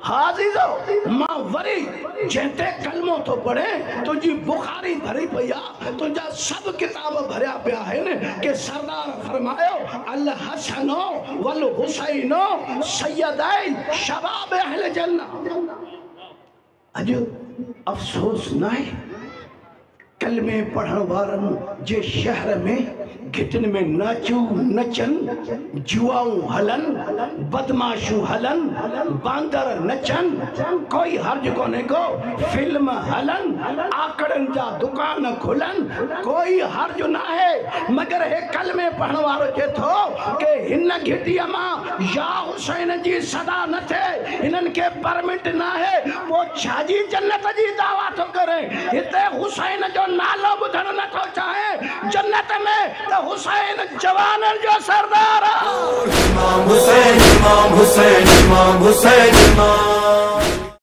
हाज़िज़ो मां वरी जंहिंते कलमो तो पढ़े तुझी बुखारी भरी पई आहे, तुंहिंजा सब किताब भरिया पिया आहिनि कि सरदार फरमायो अल हसनो वल हुसैनो सैयदै शबाब अहल जन्नह। अॼु अफ़सोस न आहे कलमे पढ़ण वारनि जे शहर में घिटनि में नाचूं नचनि, जुआऊं हलनि, बदमाशूं हलनि, बांदर नचनि, कोई हर्ज कोन्हे को, फिल्म हलनि, आकड़नि जा दुकान खुलनि, कोई हर्ज न आहे। मगर हे कलमे पढ़ण वारो चए थो कि हिन घिटीअ मां या हुसैन जी सदा न थिए, हिननि खे परमिट न आहे, पोइ छाजी जन्नत जी दावा थो करे। हिते हुसैन जो नालो बुधण नथो चाहे, जन्नत में त हुसैन जवाननि जो सरदार। इमाम हुसैन, इमाम हुसैन, इमाम हुसैन, इमाम